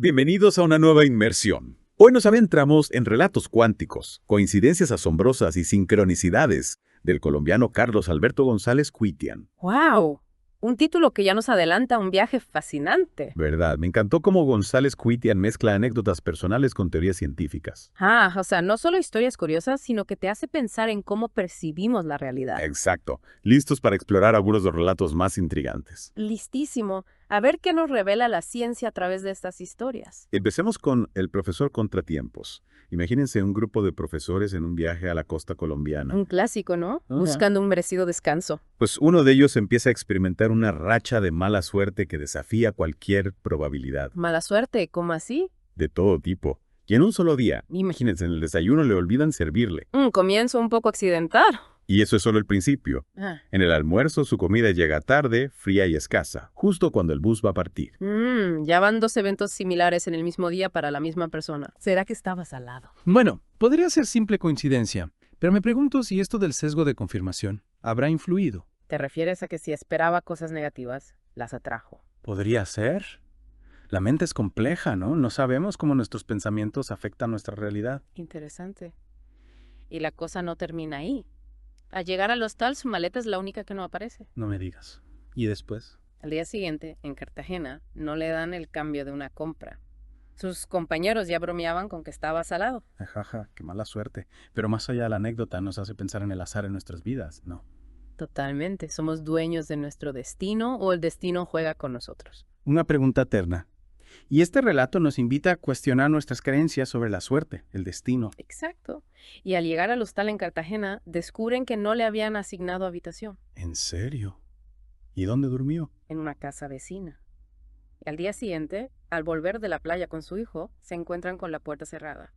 Bienvenidos a una nueva inmersión. Hoy nos adentramos en relatos cuánticos, coincidencias asombrosas y sincronicidades del colombiano Carlos Alberto González Cuitian. ¡Wow! Un título que ya nos adelanta a un viaje fascinante. ¿Verdad? Me encantó cómo González Cuitian mezcla anécdotas personales con teorías científicas. O sea, no solo historias curiosas, sino que te hace pensar en cómo percibimos la realidad. Exacto. Listos para explorar algunos de los relatos más intrigantes. Listísimo. A ver qué nos revela la ciencia a través de estas historias. Empecemos con el profesor Contratiempos. Imagínense un grupo de profesores en un viaje a la costa colombiana. Un clásico, ¿no? Ajá. Buscando un merecido descanso. Pues uno de ellos empieza a experimentar una racha de mala suerte que desafía cualquier probabilidad. Mala suerte, ¿cómo así? De todo tipo. Y en un solo día, imagínense, en el desayuno le olvidan servirle. Un comienzo un poco accidental. Y eso es solo el principio. Ah. En el almuerzo su comida llega tarde, fría y escasa, justo cuando el bus va a partir. Ya van dos eventos similares en el mismo día para la misma persona. ¿Será que estabas al lado? Bueno, podría ser simple coincidencia, pero me pregunto si esto del sesgo de confirmación habrá influido. ¿Te refieres a que si esperaba cosas negativas, las atrajo? ¿Podría ser? La mente es compleja, ¿no? No sabemos cómo nuestros pensamientos afectan nuestra realidad. Interesante. Y la cosa no termina ahí. Al llegar al hostal, su maleta es la única que no aparece. No me digas. ¿Y después? Al día siguiente, en Cartagena, no le dan el cambio de una compra. Sus compañeros ya bromeaban con que estaba salado. Ajaja, qué mala suerte. Pero más allá de la anécdota nos hace pensar en el azar en nuestras vidas, ¿no? Totalmente. Somos dueños de nuestro destino o el destino juega con nosotros. Una pregunta eterna. Y este relato nos invita a cuestionar nuestras creencias sobre la suerte, el destino. Exacto. Y al llegar al hostal en Cartagena, descubren que no le habían asignado habitación. ¿En serio? ¿Y dónde durmió? En una casa vecina. Y al día siguiente, al volver de la playa con su hijo, se encuentran con la puerta cerrada.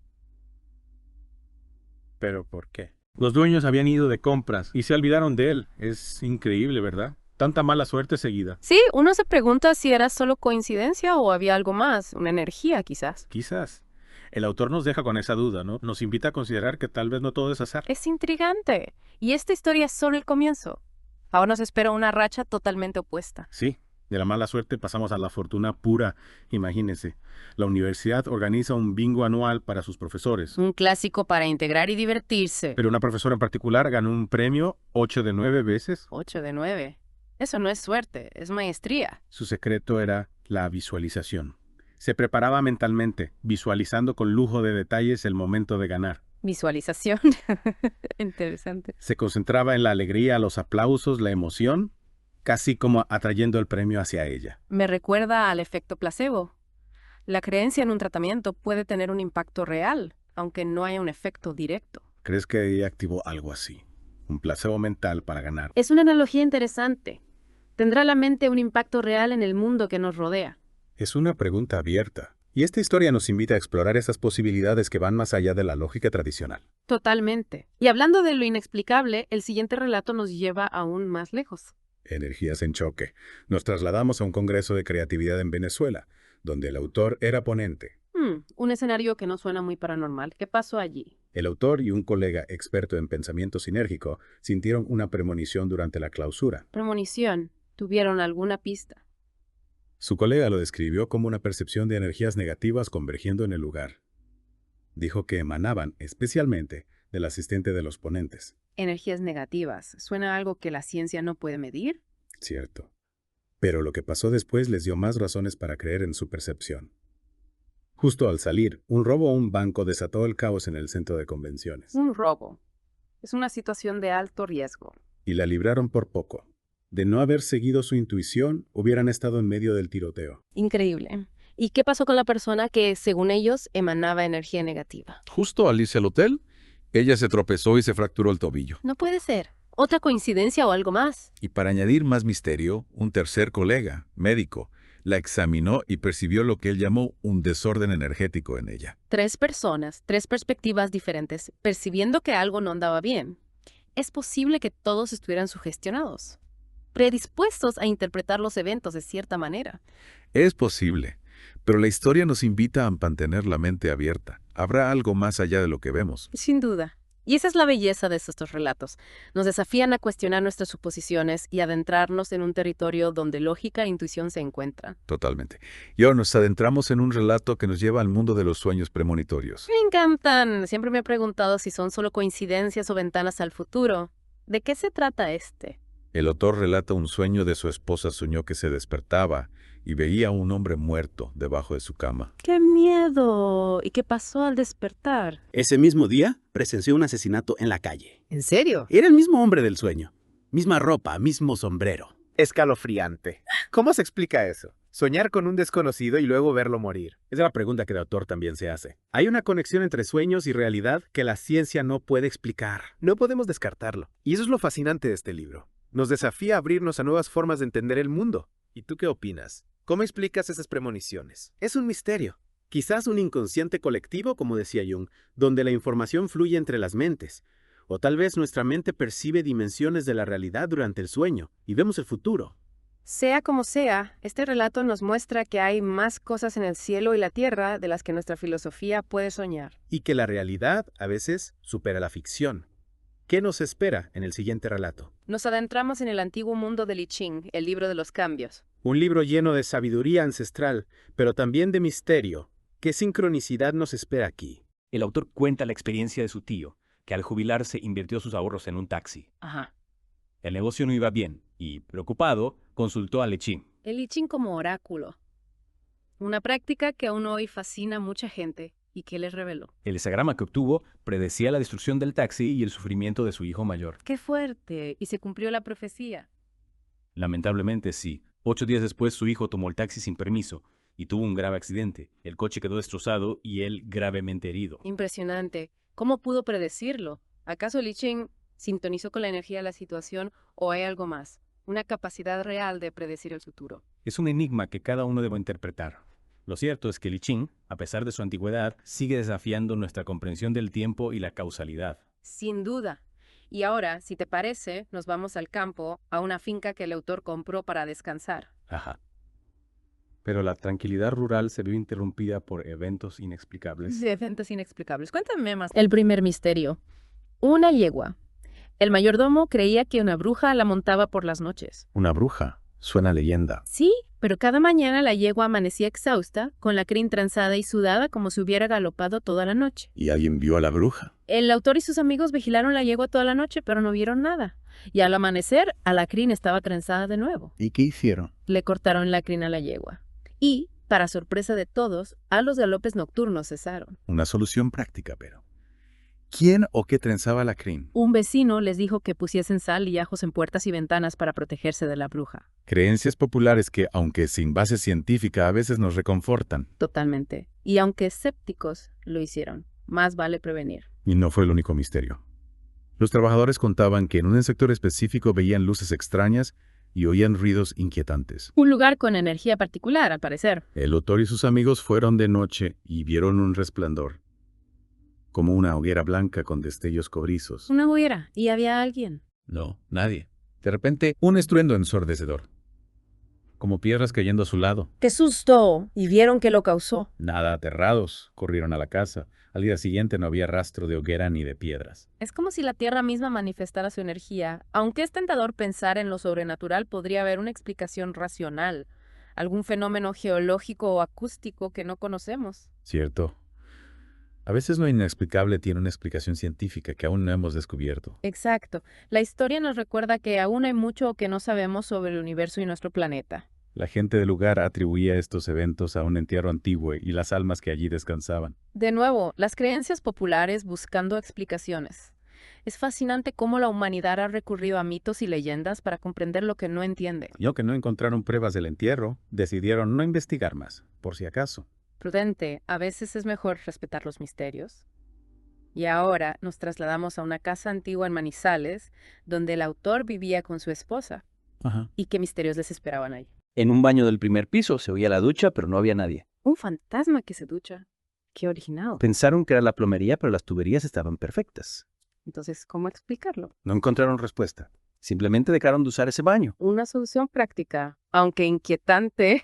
¿Pero por qué? Los dueños habían ido de compras y se olvidaron de él. Es increíble, ¿verdad? Tanta mala suerte seguida. Sí, uno se pregunta si era solo coincidencia o había algo más, una energía quizás. Quizás. El autor nos deja con esa duda, ¿no? Nos invita a considerar que tal vez no todo es azar. Es intrigante. Y esta historia es solo el comienzo. Ahora nos espera una racha totalmente opuesta. Sí, de la mala suerte pasamos a la fortuna pura. Imagínense, la universidad organiza un bingo anual para sus profesores. Un clásico para integrar y divertirse. Pero una profesora en particular ganó un premio 8 de 9 veces. 8 de 9. Eso no es suerte, es maestría. Su secreto era la visualización. Se preparaba mentalmente, visualizando con lujo de detalles el momento de ganar. Visualización. Interesante. Se concentraba en la alegría, los aplausos, la emoción, casi como atrayendo el premio hacia ella. Me recuerda al efecto placebo. La creencia en un tratamiento puede tener un impacto real, aunque no haya un efecto directo. ¿Crees que ella activó algo así? Un placebo mental para ganar. Es una analogía interesante. ¿Tendrá la mente un impacto real en el mundo que nos rodea? Es una pregunta abierta. Y esta historia nos invita a explorar esas posibilidades que van más allá de la lógica tradicional. Totalmente. Y hablando de lo inexplicable, el siguiente relato nos lleva aún más lejos. Energías en choque. Nos trasladamos a un congreso de creatividad en Venezuela, donde el autor era ponente. Un escenario que no suena muy paranormal. ¿Qué pasó allí? El autor y un colega experto en pensamiento sinérgico sintieron una premonición durante la clausura. Premonición. ¿Tuvieron alguna pista? Su colega lo describió como una percepción de energías negativas convergiendo en el lugar. Dijo que emanaban especialmente del asistente de los ponentes. Energías negativas. ¿Suena a algo que la ciencia no puede medir? Cierto. Pero lo que pasó después les dio más razones para creer en su percepción. Justo al salir, un robo a un banco desató el caos en el centro de convenciones. Un robo. Es una situación de alto riesgo. Y la libraron por poco. De no haber seguido su intuición, hubieran estado en medio del tiroteo. Increíble. ¿Y qué pasó con la persona que, según ellos, emanaba energía negativa? Justo al irse al hotel, ella se tropezó y se fracturó el tobillo. No puede ser. ¿Otra coincidencia o algo más? Y para añadir más misterio, un tercer colega, médico, la examinó y percibió lo que él llamó un desorden energético en ella. 3 personas, 3 perspectivas diferentes, percibiendo que algo no andaba bien. Es posible que todos estuvieran sugestionados, predispuestos a interpretar los eventos de cierta manera. Es posible, pero la historia nos invita a mantener la mente abierta. Habrá algo más allá de lo que vemos. Sin duda. Y esa es la belleza de estos relatos. Nos desafían a cuestionar nuestras suposiciones y adentrarnos en un territorio donde lógica e intuición se encuentran. Totalmente. Y ahora nos adentramos en un relato que nos lleva al mundo de los sueños premonitorios. Me encantan. Siempre me he preguntado si son solo coincidencias o ventanas al futuro. ¿De qué se trata este? El autor relata un sueño de su esposa. Soñó que se despertaba y veía a un hombre muerto debajo de su cama. ¡Qué miedo! ¿Y qué pasó al despertar? Ese mismo día, presenció un asesinato en la calle. ¿En serio? Era el mismo hombre del sueño. Misma ropa, mismo sombrero. Escalofriante. ¿Cómo se explica eso? Soñar con un desconocido y luego verlo morir. Es la pregunta que el autor también se hace. Hay una conexión entre sueños y realidad que la ciencia no puede explicar. No podemos descartarlo. Y eso es lo fascinante de este libro. Nos desafía a abrirnos a nuevas formas de entender el mundo. ¿Y tú qué opinas? ¿Cómo explicas esas premoniciones? Es un misterio. Quizás un inconsciente colectivo, como decía Jung, donde la información fluye entre las mentes. O tal vez nuestra mente percibe dimensiones de la realidad durante el sueño y vemos el futuro. Sea como sea, este relato nos muestra que hay más cosas en el cielo y la tierra de las que nuestra filosofía puede soñar. Y que la realidad, a veces, supera la ficción. ¿Qué nos espera en el siguiente relato? Nos adentramos en el antiguo mundo de I Ching, el libro de los cambios. Un libro lleno de sabiduría ancestral, pero también de misterio. ¿Qué sincronicidad nos espera aquí? El autor cuenta la experiencia de su tío, que al jubilarse invirtió sus ahorros en un taxi. Ajá. El negocio no iba bien y, preocupado, consultó a I Ching. El I Ching como oráculo. Una práctica que aún hoy fascina a mucha gente y que les reveló. El hesagrama que obtuvo predecía la destrucción del taxi y el sufrimiento de su hijo mayor. ¡Qué fuerte! ¿Y se cumplió la profecía? Lamentablemente sí. 8 días después su hijo tomó el taxi sin permiso y tuvo un grave accidente. El coche quedó destrozado y él gravemente herido. Impresionante. ¿Cómo pudo predecirlo? ¿Acaso I Ching sintonizó con la energía de la situación o hay algo más? Una capacidad real de predecir el futuro. Es un enigma que cada uno debe interpretar. Lo cierto es que I Ching, a pesar de su antigüedad, sigue desafiando nuestra comprensión del tiempo y la causalidad. Sin duda. Y ahora, si te parece, nos vamos al campo, a una finca que el autor compró para descansar. Ajá. Pero la tranquilidad rural se vio interrumpida por eventos inexplicables. Sí, eventos inexplicables. Cuéntame más. El primer misterio. Una yegua. El mayordomo creía que una bruja la montaba por las noches. Una bruja. Suena a leyenda. Sí, pero cada mañana la yegua amanecía exhausta, con la crin trenzada y sudada como si hubiera galopado toda la noche. ¿Y alguien vio a la bruja? El autor y sus amigos vigilaron la yegua toda la noche, pero no vieron nada. Y al amanecer, a la crin estaba trenzada de nuevo. ¿Y qué hicieron? Le cortaron la crin a la yegua. Y, para sorpresa de todos, a los galopes nocturnos cesaron. Una solución práctica, pero... ¿Quién o qué trenzaba la crin? Un vecino les dijo que pusiesen sal y ajos en puertas y ventanas para protegerse de la bruja. Creencias populares que, aunque sin base científica, a veces nos reconfortan. Totalmente. Y aunque escépticos, lo hicieron. Más vale prevenir. Y no fue el único misterio. Los trabajadores contaban que en un sector específico veían luces extrañas y oían ruidos inquietantes. Un lugar con energía particular, al parecer. El autor y sus amigos fueron de noche y vieron un resplandor, como una hoguera blanca con destellos cobrizos. Una hoguera. ¿Y había alguien? No, nadie. De repente, un estruendo ensordecedor, como piedras cayendo a su lado. ¡Qué susto! ¿Y vieron qué lo causó? Nada aterrados, corrieron a la casa. Al día siguiente no había rastro de hoguera ni de piedras. Es como si la Tierra misma manifestara su energía. Aunque es tentador pensar en lo sobrenatural, podría haber una explicación racional. Algún fenómeno geológico o acústico que no conocemos. Cierto. A veces lo inexplicable tiene una explicación científica que aún no hemos descubierto. Exacto. La historia nos recuerda que aún hay mucho que no sabemos sobre el universo y nuestro planeta. La gente del lugar atribuía estos eventos a un entierro antiguo y las almas que allí descansaban. De nuevo, las creencias populares buscando explicaciones. Es fascinante cómo la humanidad ha recurrido a mitos y leyendas para comprender lo que no entiende. Y aunque no encontraron pruebas del entierro, decidieron no investigar más, por si acaso. Prudente, a veces es mejor respetar los misterios. Y ahora nos trasladamos a una casa antigua en Manizales, donde el autor vivía con su esposa. Ajá. ¿Y qué misterios les esperaban ahí? En un baño del primer piso se oía la ducha, pero no había nadie. Un fantasma que se ducha. Qué original. Pensaron que era la plomería, pero las tuberías estaban perfectas. Entonces, ¿cómo explicarlo? No encontraron respuesta. Simplemente dejaron de usar ese baño. Una solución práctica, aunque inquietante,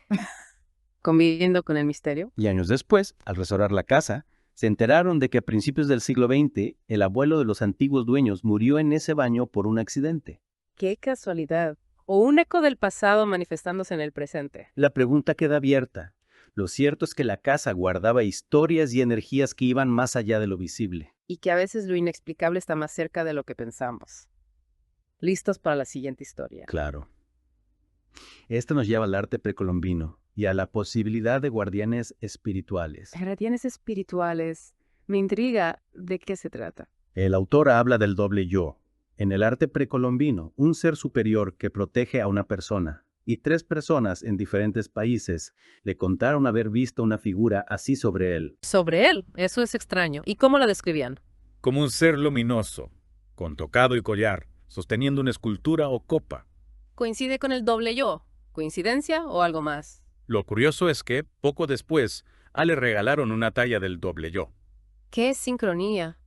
conviviendo con el misterio. Y años después, al restaurar la casa, Se enteraron de que a principios del siglo XX, el abuelo de los antiguos dueños murió en ese baño por un accidente. ¡Qué casualidad! O un eco del pasado manifestándose en el presente. La pregunta queda abierta. Lo cierto es que la casa guardaba historias y energías que iban más allá de lo visible. Y que a veces lo inexplicable está más cerca de lo que pensamos. ¿Listos para la siguiente historia? Claro. Esta nos lleva al arte precolombino y a la posibilidad de guardianes espirituales. Guardianes espirituales. Me intriga de qué se trata. El autor habla del doble yo. En el arte precolombino, un ser superior que protege a una persona, y 3 personas en diferentes países le contaron haber visto una figura así sobre él. Sobre él. Eso es extraño. ¿Y cómo la describían? Como un ser luminoso, con tocado y collar, sosteniendo una escultura o copa. Coincide con el doble yo. ¿Coincidencia o algo más? Lo curioso es que, poco después, le regalaron una talla del doble yo. ¡Qué sincronía!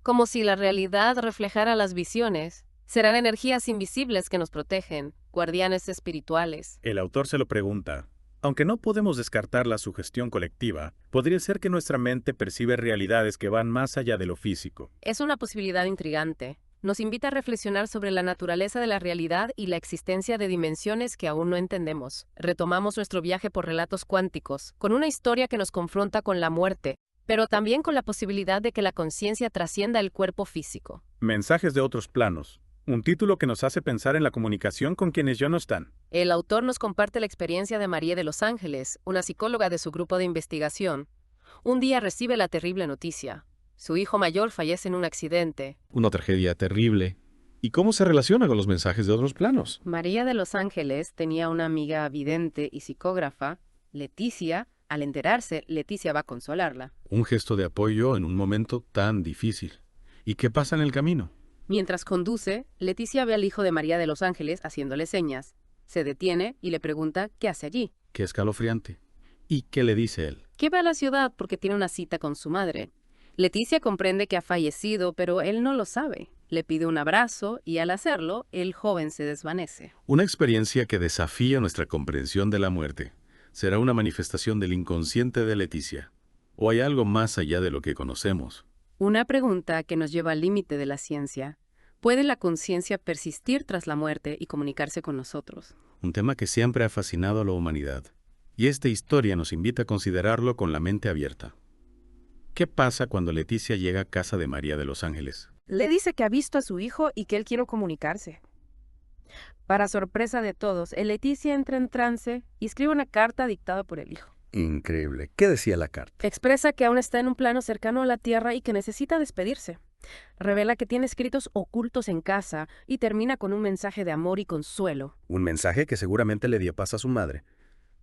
Como si la realidad reflejara las visiones. Serán energías invisibles que nos protegen, guardianes espirituales. El autor se lo pregunta. Aunque no podemos descartar la sugestión colectiva, podría ser que nuestra mente percibe realidades que van más allá de lo físico. Es una posibilidad intrigante. Nos invita a reflexionar sobre la naturaleza de la realidad y la existencia de dimensiones que aún no entendemos. Retomamos nuestro viaje por relatos cuánticos, con una historia que nos confronta con la muerte, pero también con la posibilidad de que la conciencia trascienda el cuerpo físico. Mensajes de otros planos. Un título que nos hace pensar en la comunicación con quienes ya no están. El autor nos comparte la experiencia de María de los Ángeles, una psicóloga de su grupo de investigación. Un día recibe la terrible noticia. Su hijo mayor fallece en un accidente. Una tragedia terrible. ¿Y cómo se relaciona con los mensajes de otros planos? María de los Ángeles tenía una amiga vidente y psicógrafa, Leticia. Al enterarse, Leticia va a consolarla. Un gesto de apoyo en un momento tan difícil. ¿Y qué pasa en el camino? Mientras conduce, Leticia ve al hijo de María de los Ángeles haciéndole señas. Se detiene y le pregunta qué hace allí. Qué escalofriante. ¿Y qué le dice él? Que va a la ciudad porque tiene una cita con su madre. Leticia comprende que ha fallecido, pero él no lo sabe. Le pide un abrazo y al hacerlo, el joven se desvanece. Una experiencia que desafía nuestra comprensión de la muerte. ¿Será una manifestación del inconsciente de Leticia? ¿O hay algo más allá de lo que conocemos? Una pregunta que nos lleva al límite de la ciencia. ¿Puede la conciencia persistir tras la muerte y comunicarse con nosotros? Un tema que siempre ha fascinado a la humanidad. Y esta historia nos invita a considerarlo con la mente abierta. ¿Qué pasa cuando Leticia llega a casa de María de los Ángeles? Le dice que ha visto a su hijo y que él quiere comunicarse. Para sorpresa de todos, Leticia entra en trance y escribe una carta dictada por el hijo. Increíble. ¿Qué decía la carta? Expresa que aún está en un plano cercano a la Tierra y que necesita despedirse. Revela que tiene escritos ocultos en casa y termina con un mensaje de amor y consuelo. Un mensaje que seguramente le dio paz a su madre.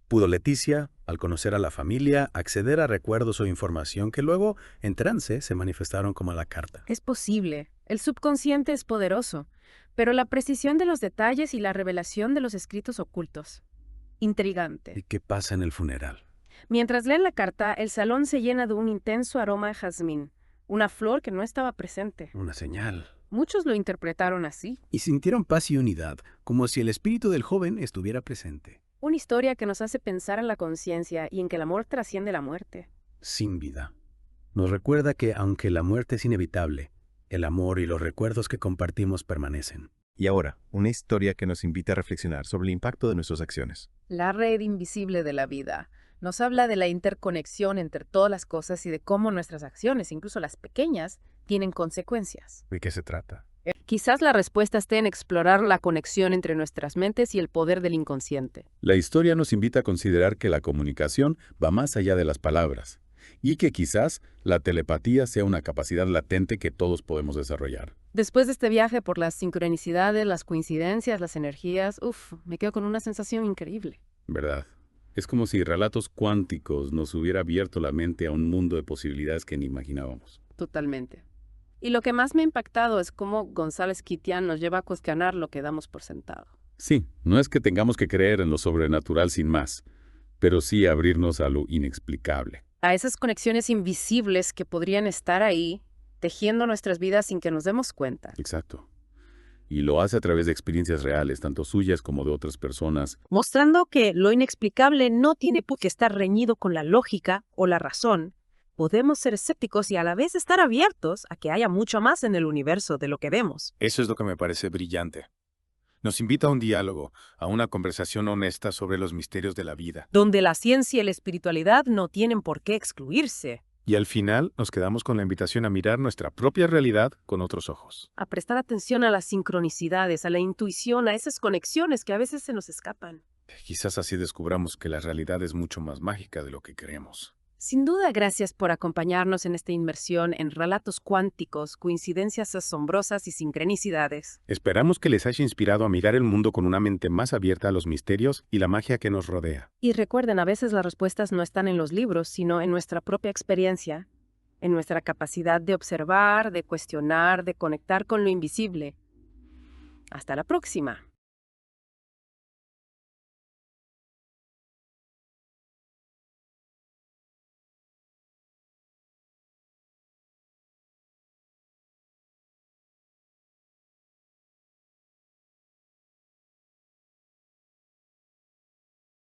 Pudo Leticia, al conocer a la familia, acceder a recuerdos o información que luego, en trance, se manifestaron como la carta. Es posible. El subconsciente es poderoso, pero la precisión de los detalles y la revelación de los escritos ocultos. Intrigante. ¿Y qué pasa en el funeral? Mientras leen la carta, el salón se llena de un intenso aroma de jazmín, una flor que no estaba presente. Una señal. Muchos lo interpretaron así. Y sintieron paz y unidad, como si el espíritu del joven estuviera presente. Una historia que nos hace pensar en la conciencia y en que el amor trasciende la muerte. Sin vida. Nos recuerda que, aunque la muerte es inevitable, el amor y los recuerdos que compartimos permanecen. Y ahora, una historia que nos invita a reflexionar sobre el impacto de nuestras acciones. La red invisible de la vida nos habla de la interconexión entre todas las cosas y de cómo nuestras acciones, incluso las pequeñas, tienen consecuencias. ¿De qué se trata? Quizás la respuesta esté en explorar la conexión entre nuestras mentes y el poder del inconsciente. La historia nos invita a considerar que la comunicación va más allá de las palabras y que quizás la telepatía sea una capacidad latente que todos podemos desarrollar. Después de este viaje por las sincronicidades, las coincidencias, las energías, me quedo con una sensación increíble. ¿Verdad? Es como si relatos cuánticos nos hubiera abierto la mente a un mundo de posibilidades que ni imaginábamos. Totalmente. Y lo que más me ha impactado es cómo González Kitian nos lleva a cuestionar lo que damos por sentado. Sí, no es que tengamos que creer en lo sobrenatural sin más, pero sí abrirnos a lo inexplicable. A esas conexiones invisibles que podrían estar ahí, tejiendo nuestras vidas sin que nos demos cuenta. Exacto. Y lo hace a través de experiencias reales, tanto suyas como de otras personas. Mostrando que lo inexplicable no tiene por qué estar reñido con la lógica o la razón, Podemos ser escépticos y a la vez estar abiertos a que haya mucho más en el universo de lo que vemos. Eso es lo que me parece brillante. Nos invita a un diálogo, a una conversación honesta sobre los misterios de la vida. Donde la ciencia y la espiritualidad no tienen por qué excluirse. Y al final nos quedamos con la invitación a mirar nuestra propia realidad con otros ojos. A prestar atención a las sincronicidades, a la intuición, a esas conexiones que a veces se nos escapan. Quizás así descubramos que la realidad es mucho más mágica de lo que creemos. Sin duda, gracias por acompañarnos en esta inmersión en relatos cuánticos, coincidencias asombrosas y sincronicidades. Esperamos que les haya inspirado a mirar el mundo con una mente más abierta a los misterios y la magia que nos rodea. Y recuerden, a veces las respuestas no están en los libros, sino en nuestra propia experiencia, en nuestra capacidad de observar, de cuestionar, de conectar con lo invisible. Hasta la próxima.